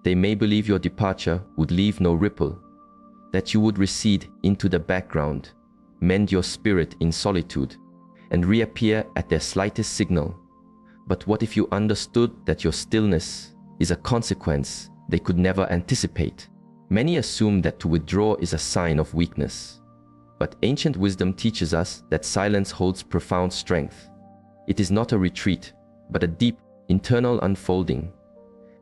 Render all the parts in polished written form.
They may believe your departure would leave no ripple, that you would recede into the background, mend your spirit in solitude, and reappear at their slightest signal. But what if you understood that your stillness is a consequence they could never anticipate? Many assume that to withdraw is a sign of weakness. But ancient wisdom teaches us that silence holds profound strength. It is not a retreat, but a deep, internal unfolding.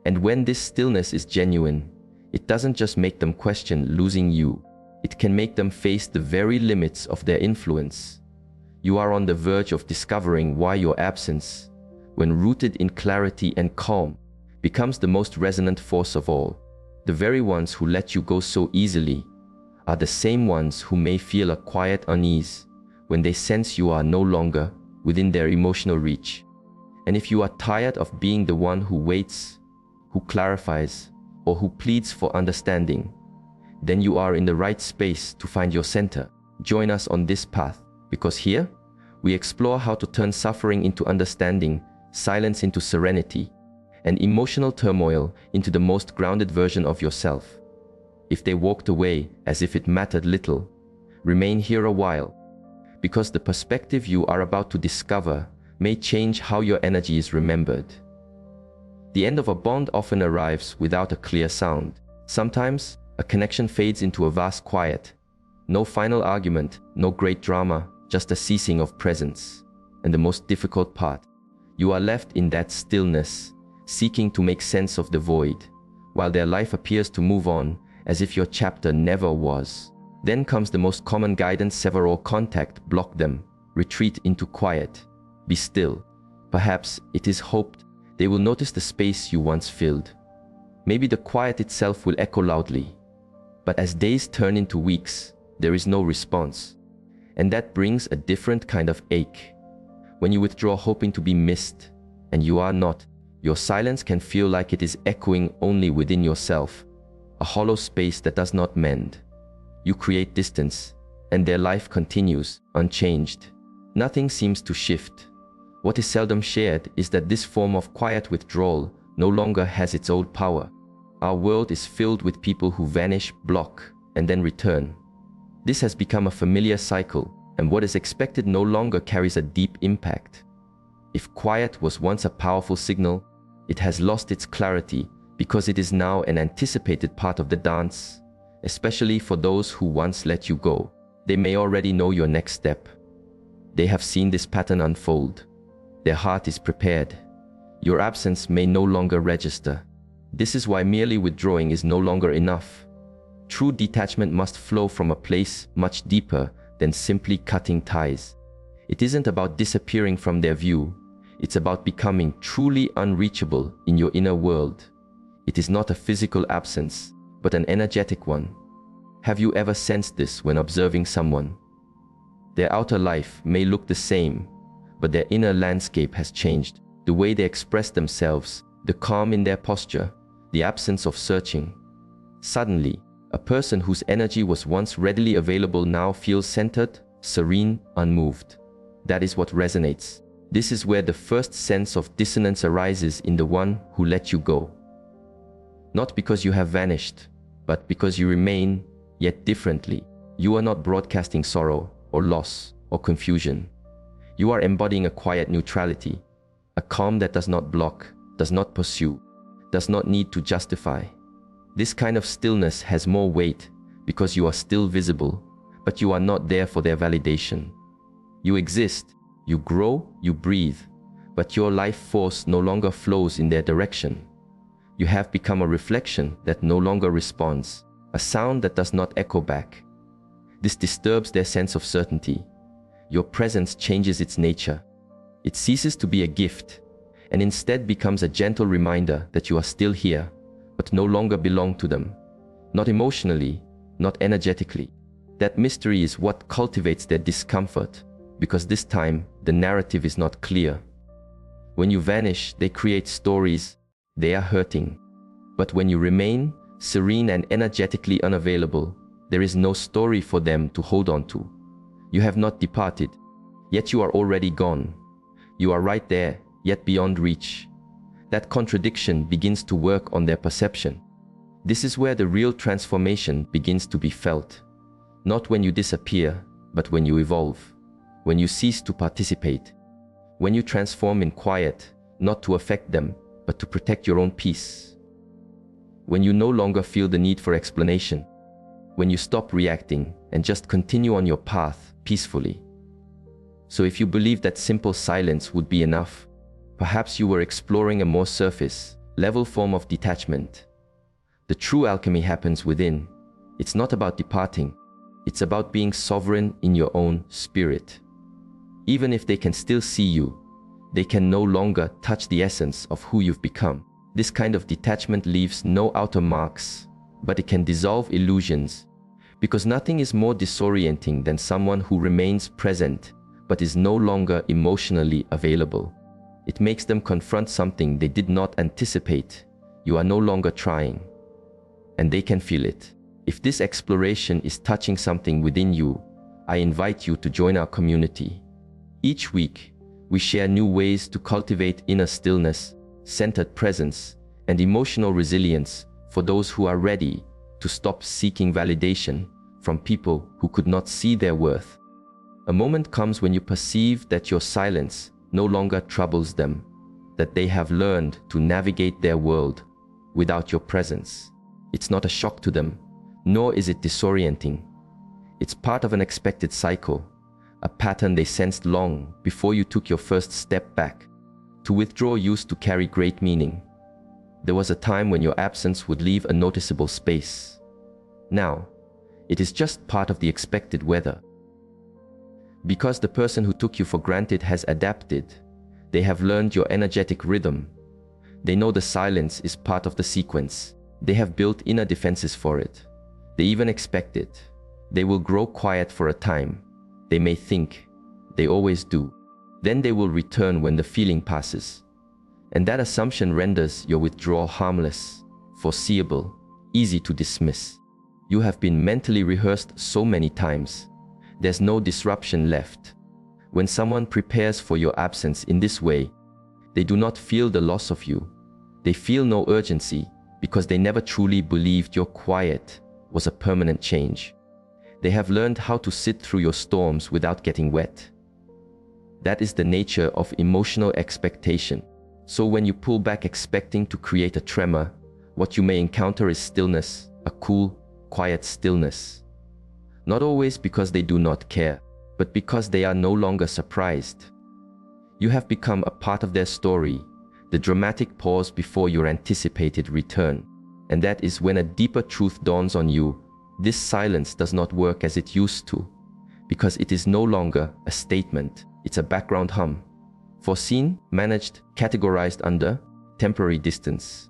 And when this stillness is genuine, it doesn't just make them question losing you. It can make them face the very limits of their influence. You are on the verge of discovering why your absence, when rooted in clarity and calm, becomes the most resonant force of all. The very ones who let you go so easily are the same ones who may feel a quiet unease when they sense you are no longer within their emotional reach. And if you are tired of being the one who waits, who clarifies, or who pleads for understanding, then you are in the right space to find your center. Join us on this path, because here, we explore how to turn suffering into understanding, silence into serenity, and emotional turmoil into the most grounded version of yourself. If they walked away as if it mattered little, remain here a while, because the perspective you are about to discover may change how your energy is remembered. The end of a bond often arrives without a clear sound. Sometimes, a connection fades into a vast quiet. No final argument, no great drama, just a ceasing of presence. And the most difficult part, you are left in that stillness, seeking to make sense of the void, while their life appears to move on as if your chapter never was. Then comes the most common guidance: sever all contact, block them, retreat into quiet, be still. Perhaps it is hoped they will notice the space you once filled. Maybe the quiet itself will echo loudly. But as days turn into weeks, there is no response. And that brings a different kind of ache. When you withdraw hoping to be missed, and you are not, your silence can feel like it is echoing only within yourself, a hollow space that does not mend. You create distance, and their life continues, unchanged. Nothing seems to shift. What is seldom shared is that this form of quiet withdrawal no longer has its old power. Our world is filled with people who vanish, block, and then return. This has become a familiar cycle, and what is expected no longer carries a deep impact. If quiet was once a powerful signal, it has lost its clarity because it is now an anticipated part of the dance, especially for those who once let you go. They may already know your next step. They have seen this pattern unfold. Their heart is prepared. Your absence may no longer register. This is why merely withdrawing is no longer enough. True detachment must flow from a place much deeper than simply cutting ties. It isn't about disappearing from their view. It's about becoming truly unreachable in your inner world. It is not a physical absence, but an energetic one. Have you ever sensed this when observing someone? Their outer life may look the same, but their inner landscape has changed. The way they express themselves, the calm in their posture, the absence of searching. Suddenly, a person whose energy was once readily available now feels centered, serene, unmoved. That is what resonates. This is where the first sense of dissonance arises in the one who let you go. Not because you have vanished, but because you remain, yet differently. You are not broadcasting sorrow or loss or confusion. You are embodying a quiet neutrality, a calm that does not block, does not pursue, does not need to justify. This kind of stillness has more weight because you are still visible, but you are not there for their validation. You exist, you grow, you breathe, but your life force no longer flows in their direction. You have become a reflection that no longer responds, a sound that does not echo back. This disturbs their sense of certainty. Your presence changes its nature. It ceases to be a gift and instead becomes a gentle reminder that you are still here, but no longer belong to them. Not emotionally, not energetically. That mystery is what cultivates their discomfort, because this time the narrative is not clear. When you vanish, they create stories. They are hurting. But when you remain, serene and energetically unavailable, there is no story for them to hold on to. You have not departed, yet you are already gone. You are right there, yet beyond reach. That contradiction begins to work on their perception. This is where the real transformation begins to be felt. Not when you disappear, but when you evolve. When you cease to participate. When you transform in quiet, not to affect them, but to protect your own peace. When you no longer feel the need for explanation. When you stop reacting and just continue on your path peacefully. So if you believe that simple silence would be enough, perhaps you were exploring a more surface level form of detachment. The true alchemy happens within. It's not about departing. It's about being sovereign in your own spirit. Even if they can still see you, they can no longer touch the essence of who you've become. This kind of detachment leaves no outer marks, but it can dissolve illusions, because nothing is more disorienting than someone who remains present but is no longer emotionally available. It makes them confront something they did not anticipate. You are no longer trying, and they can feel it. If this exploration is touching something within you, I invite you to join our community. Each week, we share new ways to cultivate inner stillness, centered presence, and emotional resilience for those who are ready to stop seeking validation from people who could not see their worth. A moment comes when you perceive that your silence no longer troubles them, that they have learned to navigate their world without your presence. It's not a shock to them, nor is it disorienting. It's part of an expected cycle, a pattern they sensed long before you took your first step back. To withdraw used to carry great meaning. There was a time when your absence would leave a noticeable space. Now, it is just part of the expected weather. Because the person who took you for granted has adapted, they have learned your energetic rhythm. They know the silence is part of the sequence. They have built inner defenses for it. They even expect it. They will grow quiet for a time. They may think, they always do. Then they will return when the feeling passes. And that assumption renders your withdrawal harmless, foreseeable, easy to dismiss. You have been mentally rehearsed so many times. There's no disruption left. When someone prepares for your absence in this way, they do not feel the loss of you. They feel no urgency because they never truly believed your quiet was a permanent change. They have learned how to sit through your storms without getting wet. That is the nature of emotional expectation. So when you pull back expecting to create a tremor, what you may encounter is stillness, a cool, quiet stillness. Not always because they do not care, but because they are no longer surprised. You have become a part of their story, the dramatic pause before your anticipated return. And that is when a deeper truth dawns on you. This silence does not work as it used to, because it is no longer a statement, it's a background hum. Foreseen, managed, categorized under temporary distance.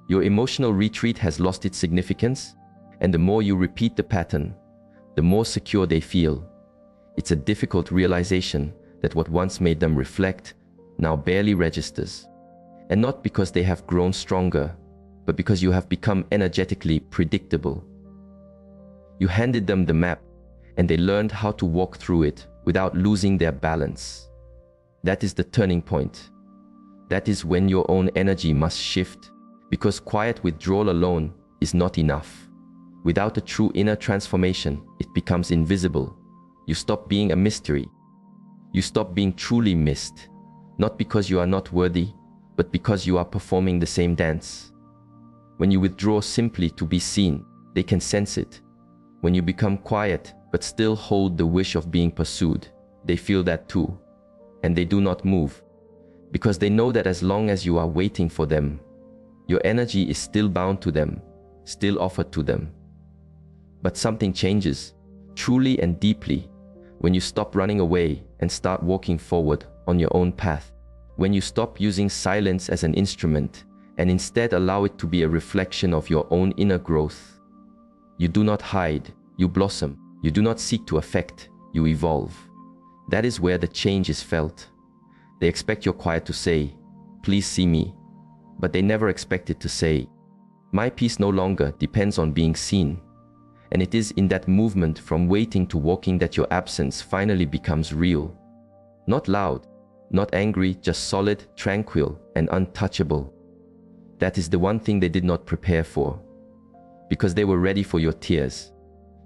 Your emotional retreat has lost its significance, and the more you repeat the pattern, the more secure they feel. It's a difficult realization that what once made them reflect now barely registers. And not because they have grown stronger, but because you have become energetically predictable. You handed them the map, and they learned how to walk through it without losing their balance. That is the turning point. That is when your own energy must shift, because quiet withdrawal alone is not enough. Without a true inner transformation, it becomes invisible. You stop being a mystery. You stop being truly missed, not because you are not worthy, but because you are performing the same dance. When you withdraw simply to be seen, they can sense it. When you become quiet, but still hold the wish of being pursued, they feel that too. And they do not move, because they know that as long as you are waiting for them, your energy is still bound to them, still offered to them. But something changes, truly and deeply, when you stop running away and start walking forward on your own path. When you stop using silence as an instrument and instead allow it to be a reflection of your own inner growth. You do not hide, you blossom. You do not seek to affect, you evolve. That is where the change is felt. They expect your quiet to say, "Please see me," but they never expect it to say, "My peace no longer depends on being seen." And it is in that movement from waiting to walking that your absence finally becomes real. Not loud, not angry, just solid, tranquil, and untouchable. That is the one thing they did not prepare for. because they were ready for your tears.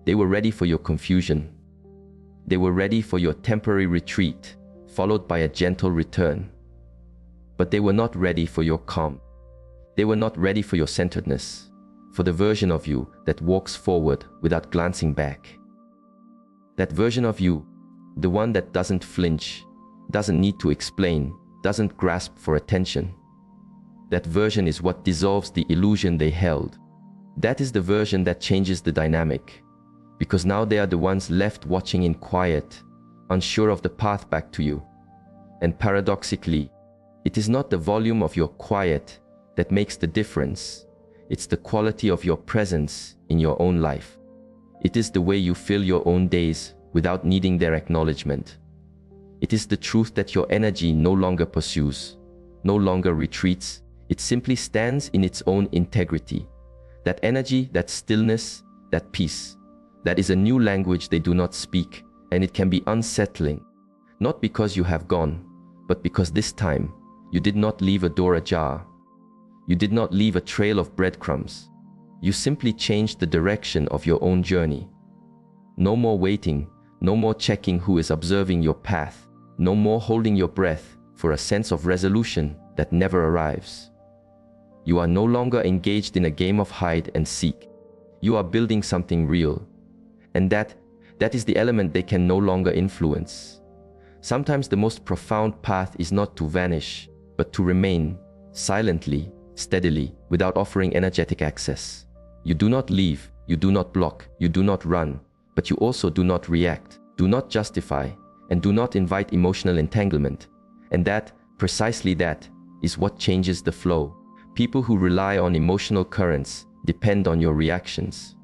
They were ready for your confusion. They were ready for your temporary retreat, followed by a gentle return. But they were not ready for your calm. They were not ready for your centeredness, for the version of you that walks forward without glancing back. That version of you, the one that doesn't flinch, doesn't need to explain, doesn't grasp for attention. That version is what dissolves the illusion they held. That is the version that changes the dynamic, because now they are the ones left watching in quiet, unsure of the path back to you. And paradoxically, it is not the volume of your quiet that makes the difference. It's the quality of your presence in your own life. It is the way you fill your own days without needing their acknowledgement. It is the truth that your energy no longer pursues, no longer retreats. It simply stands in its own integrity. That energy, that stillness, that peace, that is a new language they do not speak, and it can be unsettling, not because you have gone, but because this time you did not leave a door ajar. You did not leave a trail of breadcrumbs. You simply changed the direction of your own journey. No more waiting, no more checking who is observing your path, no more holding your breath for a sense of resolution that never arrives. You are no longer engaged in a game of hide and seek. You are building something real. And that is the element they can no longer influence. Sometimes the most profound path is not to vanish, but to remain silently, steadily, without offering energetic access. You do not leave, you do not block, you do not run, but you also do not react, do not justify, and do not invite emotional entanglement. And that, precisely that, is what changes the flow. People who rely on emotional currents depend on your reactions.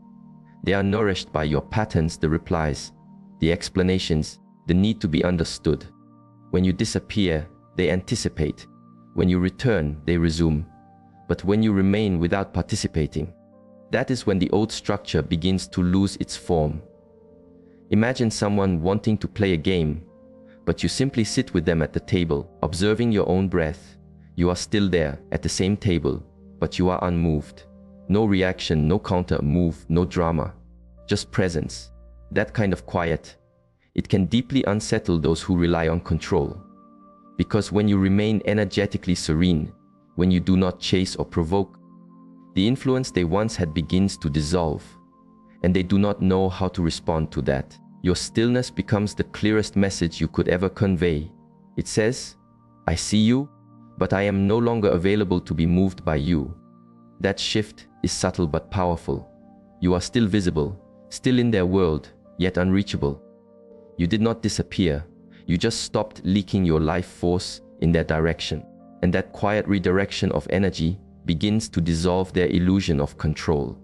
They are nourished by your patterns, the replies, the explanations, the need to be understood. When you disappear, they anticipate. When you return, they resume. But when you remain without participating, that is when the old structure begins to lose its form. Imagine someone wanting to play a game, but you simply sit with them at the table, observing your own breath. You are still there at the same table, but you are unmoved. No reaction, no counter move, no drama, just presence. That kind of quiet, it can deeply unsettle those who rely on control. Because when you remain energetically serene, when you do not chase or provoke, the influence they once had begins to dissolve, and they do not know how to respond to that. Your stillness becomes the clearest message you could ever convey. It says, I see you, but I am no longer available to be moved by you. That shift is subtle but powerful. You are still visible, still in their world, yet unreachable. You did not disappear. You just stopped leaking your life force in their direction. And that quiet redirection of energy begins to dissolve their illusion of control.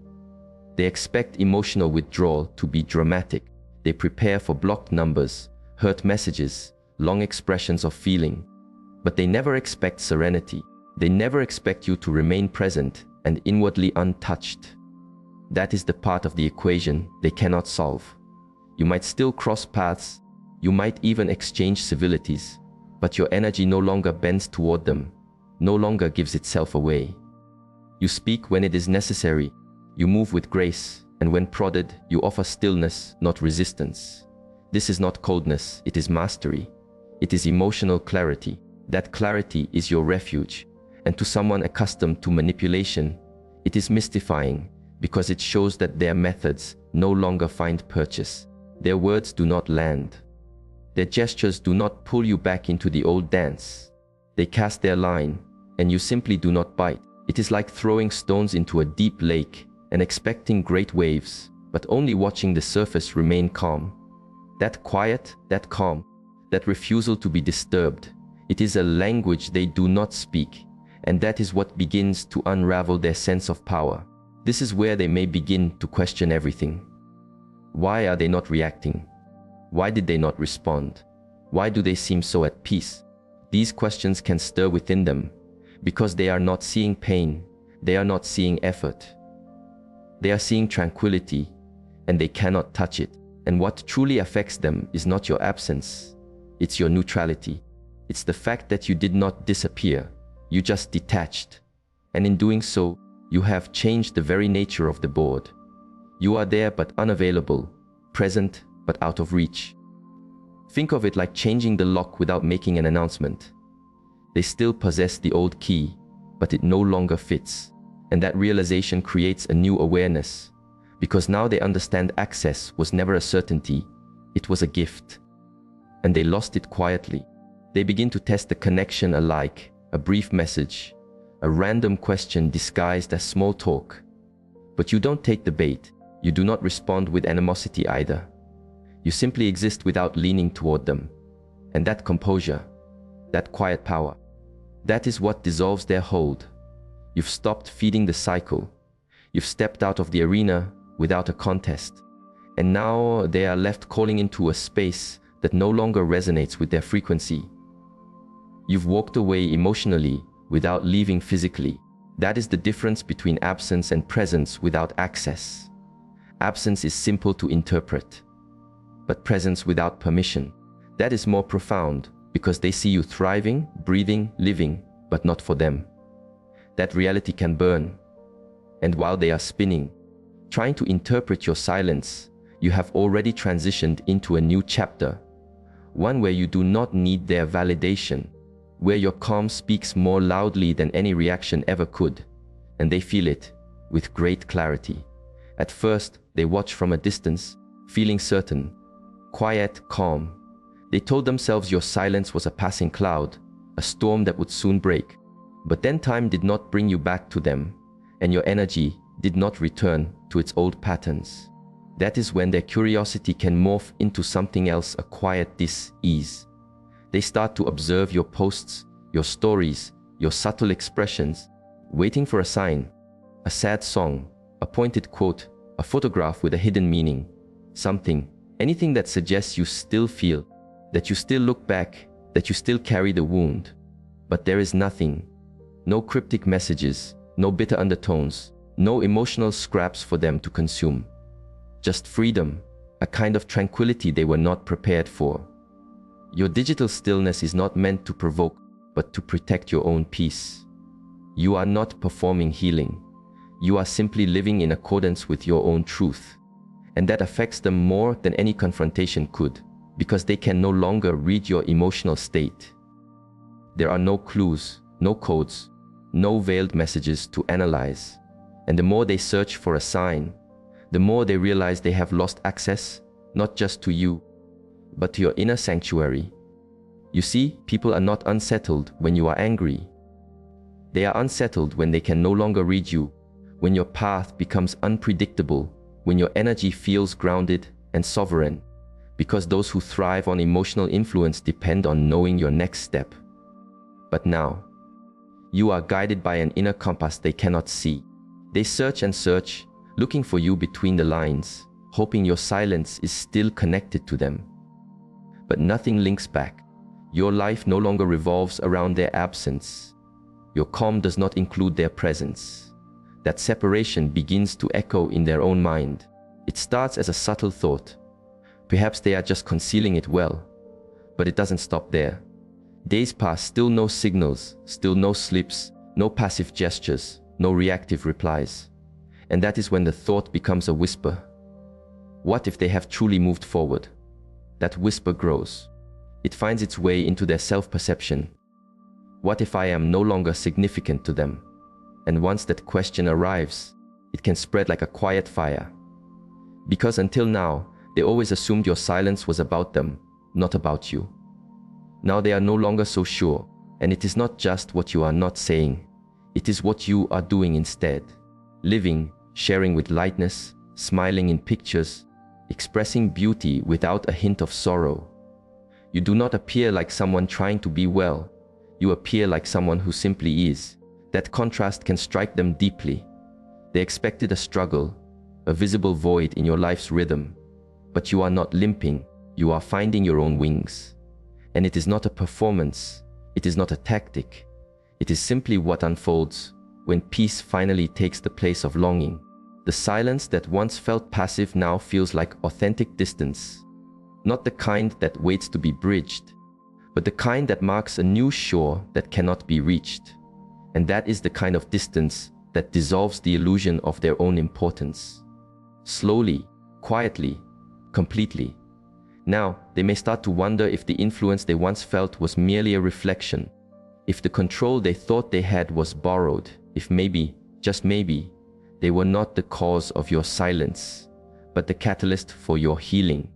They expect emotional withdrawal to be dramatic. They prepare for blocked numbers, hurt messages, long expressions of feeling. But they never expect serenity. They never expect you to remain present and inwardly untouched. That is the part of the equation they cannot solve. You might still cross paths, you might even exchange civilities, but your energy no longer bends toward them, no longer gives itself away. You speak when it is necessary, you move with grace, and when prodded, you offer stillness, not resistance. This is not coldness, it is mastery. It is emotional clarity. That clarity is your refuge, and to someone accustomed to manipulation, it is mystifying because it shows that their methods no longer find purchase. Their words do not land. Their gestures do not pull you back into the old dance. They cast their line, and you simply do not bite. It is like throwing stones into a deep lake and expecting great waves, but only watching the surface remain calm. That quiet, that calm, that refusal to be disturbed, it is a language they do not speak, and that is what begins to unravel their sense of power. This is where they may begin to question everything. Why are they not reacting? Why did they not respond? Why do they seem so at peace? These questions can stir within them because they are not seeing pain, they are not seeing effort. They are seeing tranquility, and they cannot touch it. And what truly affects them is not your absence, it's your neutrality. It's the fact that you did not disappear, you just detached. And in doing so, You have changed the very nature of the board. You are there but unavailable, present but out of reach. Think of it like changing the lock without making an announcement. They still possess the old key, but it no longer fits. And that realization creates a new awareness, because now they understand access was never a certainty, it was a gift. And they lost it quietly. They begin to test the connection alike, a brief message, a random question disguised as small talk. But you don't take the bait. You do not respond with animosity either. You simply exist without leaning toward them. And that composure, that quiet power, that is what dissolves their hold. You've stopped feeding the cycle. You've stepped out of the arena without a contest. And now they are left calling into a space that no longer resonates with their frequency. You've walked away emotionally without leaving physically. That is the difference between absence and presence without access. Absence is simple to interpret, but presence without permission, that is more profound, because they see you thriving, breathing, living, but not for them. That reality can burn. And while they are spinning, trying to interpret your silence, you have already transitioned into a new chapter, one where you do not need their validation, where your calm speaks more loudly than any reaction ever could, and they feel it with great clarity. At first, they watch from a distance, feeling certain, quiet, calm. They told themselves your silence was a passing cloud, a storm that would soon break. But then time did not bring you back to them, and your energy did not return to its old patterns. That is when their curiosity can morph into something else, a quiet dis-ease. They start to observe your posts, your stories, your subtle expressions, waiting for a sign, a sad song, a pointed quote, a photograph with a hidden meaning, something, anything that suggests you still feel, that you still look back, that you still carry the wound. But there is nothing, no cryptic messages, no bitter undertones, no emotional scraps for them to consume. Just freedom, a kind of tranquility they were not prepared for. Your digital stillness is not meant to provoke, but to protect your own peace. You are not performing healing. You are simply living in accordance with your own truth. And that affects them more than any confrontation could, because they can no longer read your emotional state. There are no clues, no codes, no veiled messages to analyze. And the more they search for a sign, the more they realize they have lost access, not just to you, but to your inner sanctuary. You see, people are not unsettled when you are angry. They are unsettled when they can no longer read you, when your path becomes unpredictable, when your energy feels grounded and sovereign, because those who thrive on emotional influence depend on knowing your next step. But now, you are guided by an inner compass they cannot see. They search and search, looking for you between the lines, hoping your silence is still connected to them. But nothing links back. Your life no longer revolves around their absence. Your calm does not include their presence. That separation begins to echo in their own mind. It starts as a subtle thought. Perhaps they are just concealing it well, but it doesn't stop there. Days pass, still no signals, still no slips, no passive gestures, no reactive replies. And that is when the thought becomes a whisper. What if they have truly moved forward? That whisper grows. It finds its way into their self-perception. What if I am no longer significant to them? And once that question arrives, it can spread like a quiet fire. Because until now, they always assumed your silence was about them, not about you. Now they are no longer so sure, and it is not just what you are not saying. It is what you are doing instead. Living, sharing with lightness, smiling in pictures, expressing beauty without a hint of sorrow. You do not appear like someone trying to be well. You appear like someone who simply is. That contrast can strike them deeply. They expected a struggle, a visible void in your life's rhythm. But you are not limping, you are finding your own wings. And it is not a performance, it is not a tactic. It is simply what unfolds when peace finally takes the place of longing. The silence that once felt passive now feels like authentic distance. Not the kind that waits to be bridged, but the kind that marks a new shore that cannot be reached. And that is the kind of distance that dissolves the illusion of their own importance. Slowly, quietly, completely. Now, they may start to wonder if the influence they once felt was merely a reflection, if the control they thought they had was borrowed, if maybe, just maybe, they were not the cause of your silence, but the catalyst for your healing.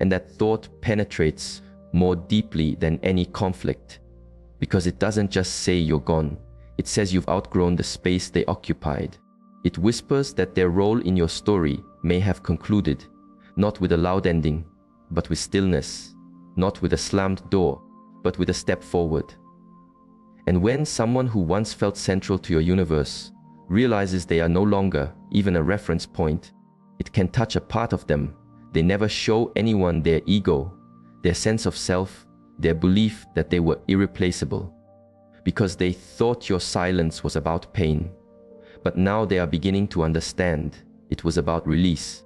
And that thought penetrates more deeply than any conflict, because it doesn't just say you're gone, it says you've outgrown the space they occupied. It whispers that their role in your story may have concluded, not with a loud ending, but with stillness, not with a slammed door, but with a step forward. And when someone who once felt central to your universe realizes they are no longer even a reference point, it can touch a part of them they never show anyone: their ego, their sense of self, their belief that they were irreplaceable. Because they thought your silence was about pain, but now they are beginning to understand it was about release.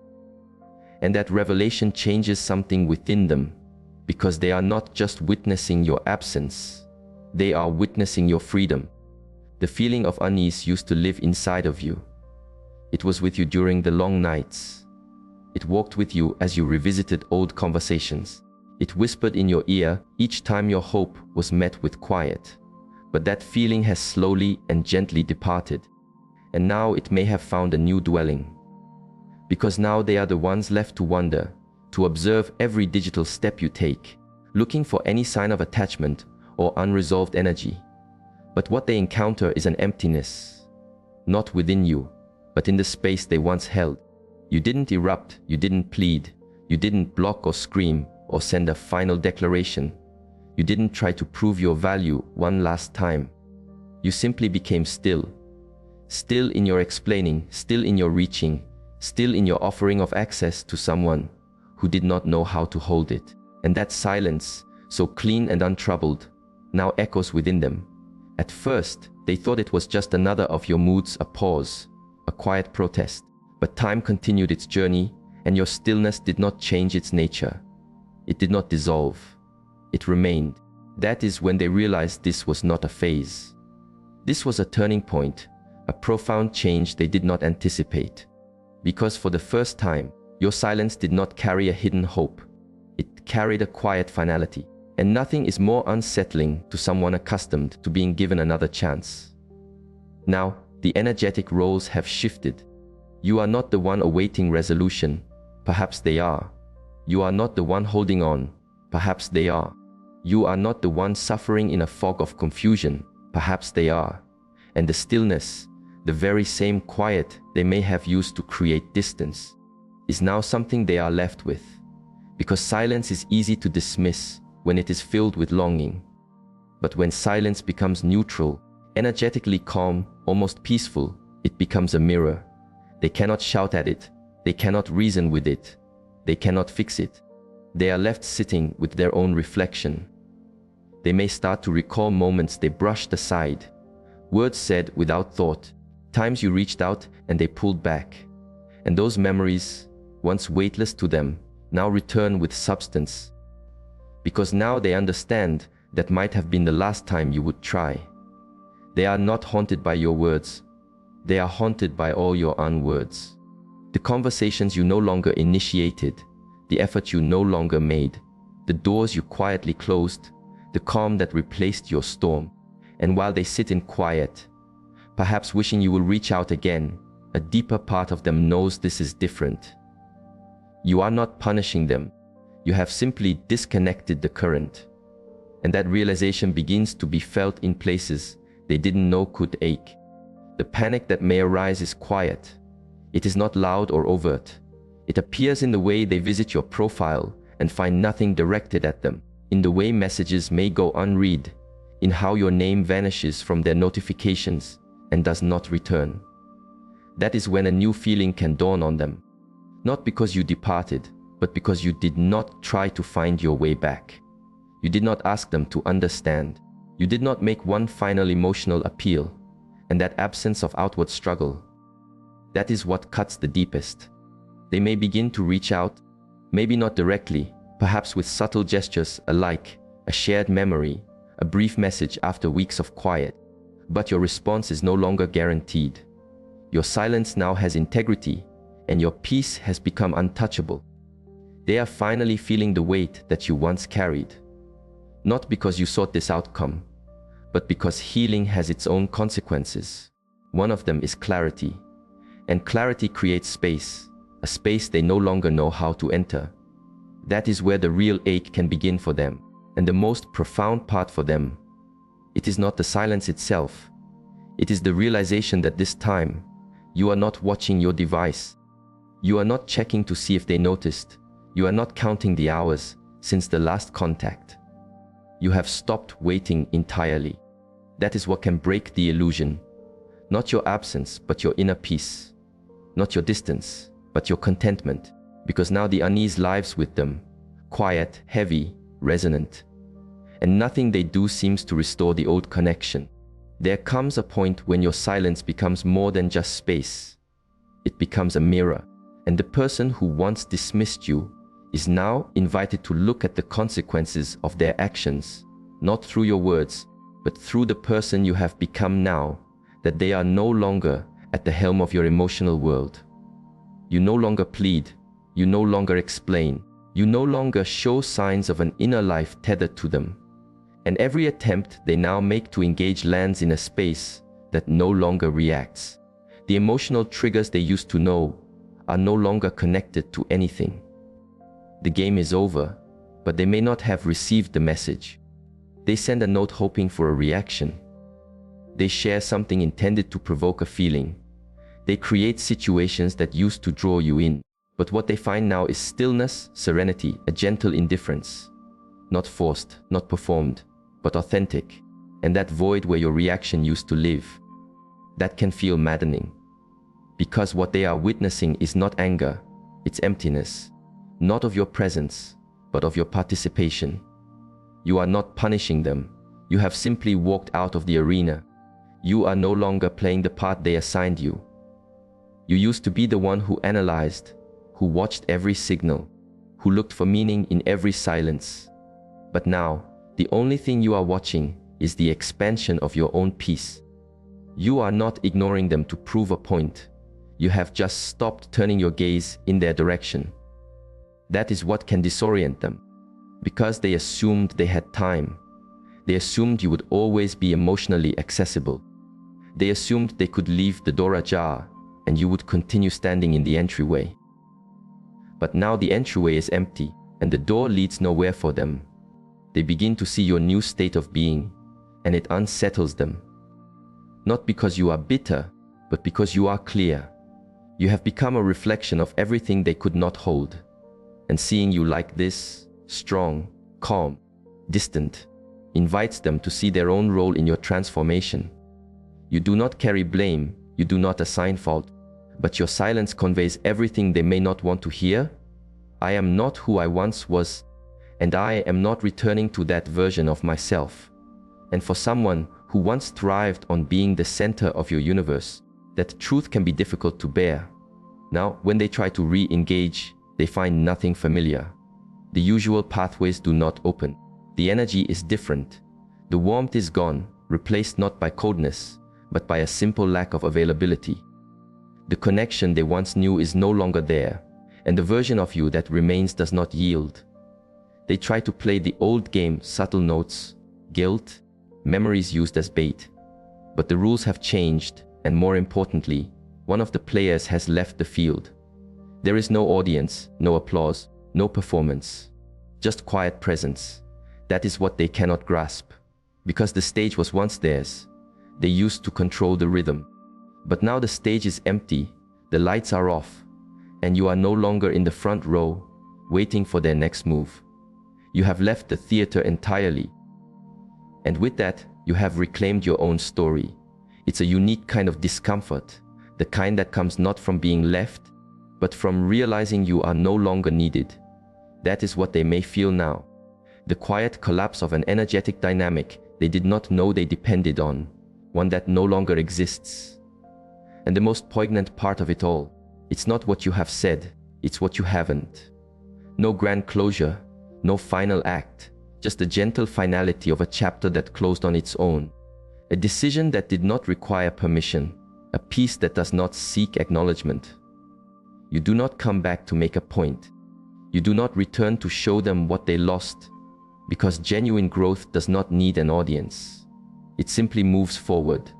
And that revelation changes something within them, because they are not just witnessing your absence, they are witnessing your freedom. The feeling of unease used to live inside of you. It was with you during the long nights. It walked with you as you revisited old conversations. It whispered in your ear each time your hope was met with quiet. But that feeling has slowly and gently departed, and now it may have found a new dwelling. Because now they are the ones left to wonder, to observe every digital step you take, looking for any sign of attachment or unresolved energy. But what they encounter is an emptiness, not within you, but in the space they once held. You didn't erupt, you didn't plead, you didn't block or scream or send a final declaration. You didn't try to prove your value one last time. You simply became still. Still in your explaining, still in your reaching, still in your offering of access to someone who did not know how to hold it. And that silence, so clean and untroubled, now echoes within them. At first, they thought it was just another of your moods, a pause, a quiet protest. But time continued its journey, and your stillness did not change its nature. It did not dissolve. It remained. That is when they realized this was not a phase. This was a turning point, a profound change they did not anticipate. Because for the first time, your silence did not carry a hidden hope. It carried a quiet finality. And nothing is more unsettling to someone accustomed to being given another chance. Now, the energetic roles have shifted. You are not the one awaiting resolution. Perhaps they are. You are not the one holding on. Perhaps they are. You are not the one suffering in a fog of confusion. Perhaps they are. And the stillness, the very same quiet they may have used to create distance, is now something they are left with. Because silence is easy to dismiss when it is filled with longing. But when silence becomes neutral, energetically calm, almost peaceful, it becomes a mirror. They cannot shout at it. They cannot reason with it. They cannot fix it. They are left sitting with their own reflection. They may start to recall moments they brushed aside, words said without thought, times you reached out and they pulled back. And those memories, once weightless to them, now return with substance. Because now they understand that might have been the last time you would try. They are not haunted by your words. They are haunted by all your unwords. The conversations you no longer initiated, the effort you no longer made, the doors you quietly closed, the calm that replaced your storm. And while they sit in quiet, perhaps wishing you will reach out again, a deeper part of them knows this is different. You are not punishing them. You have simply disconnected the current. And that realization begins to be felt in places they didn't know could ache. The panic that may arise is quiet. It is not loud or overt. It appears in the way they visit your profile and find nothing directed at them, in the way messages may go unread, in how your name vanishes from their notifications and does not return. That is when a new feeling can dawn on them. Not because you departed, but because you did not try to find your way back. You did not ask them to understand. You did not make one final emotional appeal. And that absence of outward struggle, that is what cuts the deepest. They may begin to reach out, maybe not directly, perhaps with subtle gestures, a like, a shared memory, a brief message after weeks of quiet. But your response is no longer guaranteed. Your silence now has integrity, and your peace has become untouchable. They are finally feeling the weight that you once carried. Not because you sought this outcome, but because healing has its own consequences. One of them is clarity. And clarity creates space, a space they no longer know how to enter. That is where the real ache can begin for them, and the most profound part for them. It is not the silence itself. It is the realization that this time, you are not watching your device. You are not checking to see if they noticed. You are not counting the hours since the last contact. You have stopped waiting entirely. That is what can break the illusion. Not your absence, but your inner peace. Not your distance, but your contentment. Because now the unease lives with them, quiet, heavy, resonant. And nothing they do seems to restore the old connection. There comes a point when your silence becomes more than just space. It becomes a mirror, and the person who once dismissed you is now invited to look at the consequences of their actions, not through your words, but through the person you have become now, that they are no longer at the helm of your emotional world. You no longer plead, you no longer explain, you no longer show signs of an inner life tethered to them. And every attempt they now make to engage lands in a space that no longer reacts. The emotional triggers they used to know are no longer connected to anything. The game is over, but they may not have received the message. They send a note hoping for a reaction. They share something intended to provoke a feeling. They create situations that used to draw you in. But what they find now is stillness, serenity, a gentle indifference. Not forced, not performed, but authentic. And that void where your reaction used to live, that can feel maddening. Because what they are witnessing is not anger, it's emptiness. Not of your presence, but of your participation. You are not punishing them. You have simply walked out of the arena. You are no longer playing the part they assigned you. You used to be the one who analyzed, who watched every signal, who looked for meaning in every silence. But now, the only thing you are watching is the expansion of your own peace. You are not ignoring them to prove a point. You have just stopped turning your gaze in their direction. That is what can disorient them. Because they assumed they had time. They assumed you would always be emotionally accessible. They assumed they could leave the door ajar and you would continue standing in the entryway. But now the entryway is empty and the door leads nowhere for them. They begin to see your new state of being, and it unsettles them. Not because you are bitter, but because you are clear. You have become a reflection of everything they could not hold. And seeing you like this, strong, calm, distant, invites them to see their own role in your transformation. You do not carry blame, you do not assign fault, but your silence conveys everything they may not want to hear. I am not who I once was, and I am not returning to that version of myself. And for someone who once thrived on being the center of your universe, that truth can be difficult to bear. Now, when they try to re-engage, they find nothing familiar. The usual pathways do not open. The energy is different. The warmth is gone, replaced not by coldness, but by a simple lack of availability. The connection they once knew is no longer there, and the version of you that remains does not yield. They try to play the old game, subtle notes, guilt, memories used as bait. But the rules have changed, and more importantly, one of the players has left the field. There is no audience, no applause, no performance, just quiet presence. That is what they cannot grasp. Because the stage was once theirs, they used to control the rhythm. But now the stage is empty, the lights are off, and you are no longer in the front row, waiting for their next move. You have left the theater entirely. And with that, you have reclaimed your own story. It's a unique kind of discomfort, the kind that comes not from being left, but from realizing you are no longer needed. That is what they may feel now. The quiet collapse of an energetic dynamic they did not know they depended on, one that no longer exists. And the most poignant part of it all, it's not what you have said, it's what you haven't. No grand closure, no final act, just the gentle finality of a chapter that closed on its own. A decision that did not require permission, a peace that does not seek acknowledgement. You do not come back to make a point. You do not return to show them what they lost, because genuine growth does not need an audience. It simply moves forward,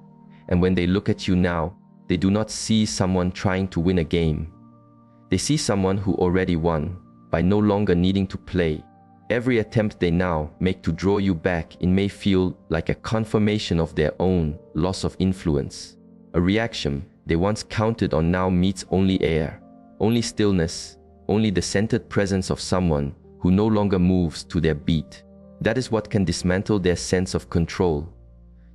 and when they look at you now, they do not see someone trying to win a game. They see someone who already won, by no longer needing to play. Every attempt they now make to draw you back in may feel like a confirmation of their own loss of influence. A reaction they once counted on now meets only air, only stillness, only the centered presence of someone who no longer moves to their beat. That is what can dismantle their sense of control.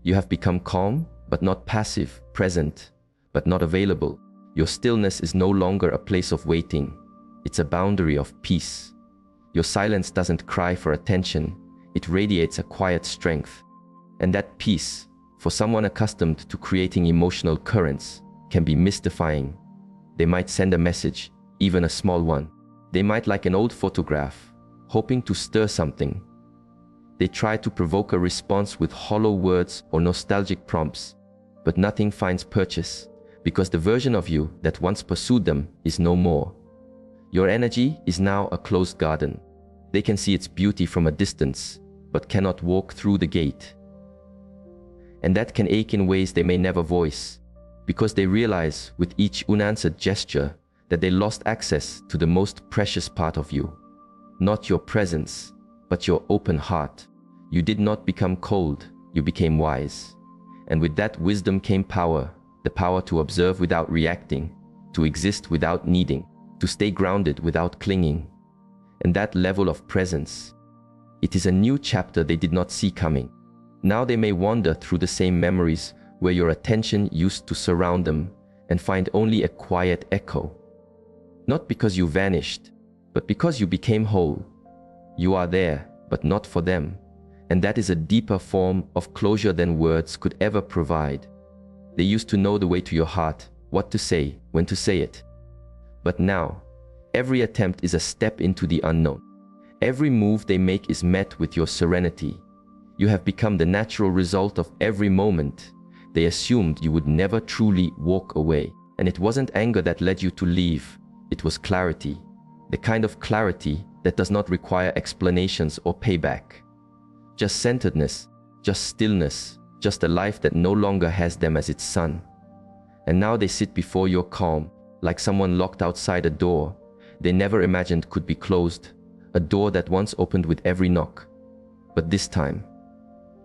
You have become calm, but not passive, present, but not available. Your stillness is no longer a place of waiting. It's a boundary of peace. Your silence doesn't cry for attention. It radiates a quiet strength. And that peace, for someone accustomed to creating emotional currents, can be mystifying. They might send a message, even a small one. They might like an old photograph, hoping to stir something. They try to provoke a response with hollow words or nostalgic prompts, but nothing finds purchase, because the version of you that once pursued them is no more. Your energy is now a closed garden. They can see its beauty from a distance, but cannot walk through the gate. And that can ache in ways they may never voice, because they realize with each unanswered gesture that they lost access to the most precious part of you. Not your presence, but your open heart. You did not become cold, you became wise. And with that wisdom came power, the power to observe without reacting, to exist without needing, to stay grounded without clinging. And that level of presence, it is a new chapter they did not see coming. Now they may wander through the same memories where your attention used to surround them and find only a quiet echo. Not because you vanished, but because you became whole. You are there, but not for them. And that is a deeper form of closure than words could ever provide. They used to know the way to your heart, what to say, when to say it. But now, every attempt is a step into the unknown. Every move they make is met with your serenity. You have become the natural result of every moment. They assumed you would never truly walk away. And it wasn't anger that led you to leave. It was clarity. The kind of clarity that does not require explanations or payback. Just centeredness, just stillness, just a life that no longer has them as its son. And now they sit before your calm, like someone locked outside a door they never imagined could be closed, a door that once opened with every knock. But this time,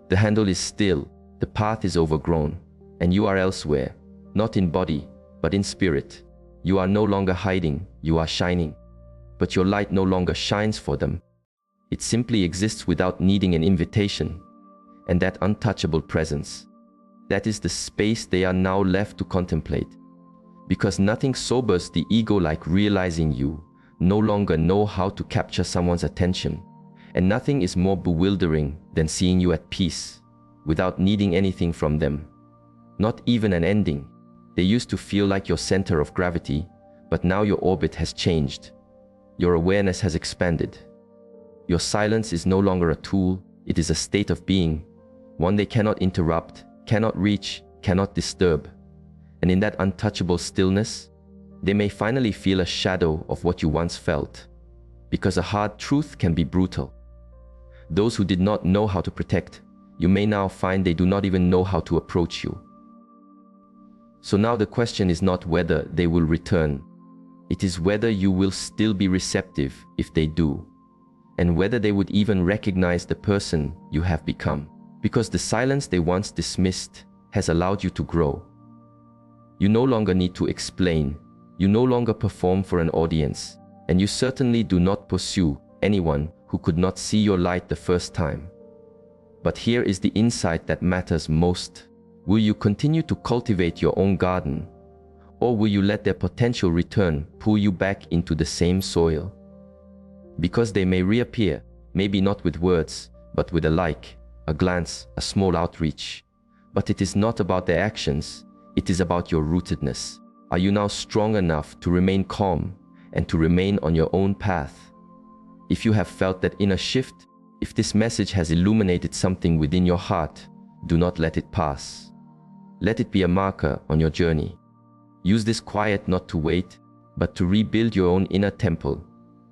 the handle is still, the path is overgrown, and you are elsewhere, not in body, but in spirit. You are no longer hiding, you are shining. But your light no longer shines for them. It simply exists without needing an invitation. And that untouchable presence, that is the space they are now left to contemplate. Because nothing sobers the ego like realizing you no longer know how to capture someone's attention. And nothing is more bewildering than seeing you at peace, without needing anything from them. Not even an ending. They used to feel like your center of gravity, but now your orbit has changed. Your awareness has expanded. Your silence is no longer a tool, it is a state of being, one they cannot interrupt, cannot reach, cannot disturb. And in that untouchable stillness, they may finally feel a shadow of what you once felt, because a hard truth can be brutal. Those who did not know how to protect, you may now find they do not even know how to approach you. So now the question is not whether they will return. It is whether you will still be receptive if they do, and whether they would even recognize the person you have become. Because the silence they once dismissed has allowed you to grow. You no longer need to explain, you no longer perform for an audience, and you certainly do not pursue anyone who could not see your light the first time. But here is the insight that matters most. Will you continue to cultivate your own garden, or will you let their potential return pull you back into the same soil? Because they may reappear, maybe not with words, but with a like, a glance, a small outreach. But it is not about their actions, it is about your rootedness. Are you now strong enough to remain calm and to remain on your own path? If you have felt that inner shift, if this message has illuminated something within your heart, do not let it pass. Let it be a marker on your journey. Use this quiet not to wait, but to rebuild your own inner temple.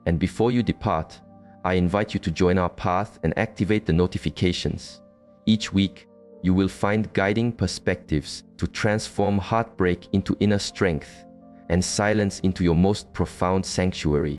And before you depart, I invite you to join our path and activate the notifications. Each week, you will find guiding perspectives to transform heartbreak into inner strength and silence into your most profound sanctuary.